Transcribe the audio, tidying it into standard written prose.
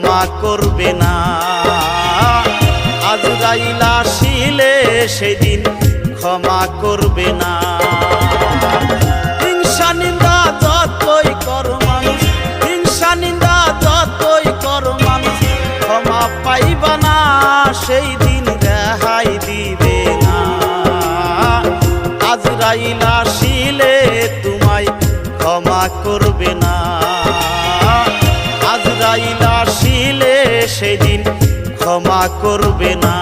ক্ষমা করবে না। আজরাইল আসিলে সেদিন ক্ষমা করবে না। হিংসা নিন্দা যতই কর মানুষ, হিংসা নিন্দা যতই কর মানুষ, ক্ষমা পাইবা না, সেই দিন রেহাই দিবে না। আজরাইল আসিলে তোমায় ক্ষমা করবে না। আজরাইল আসিলে সেদিন ক্ষমা করবে না।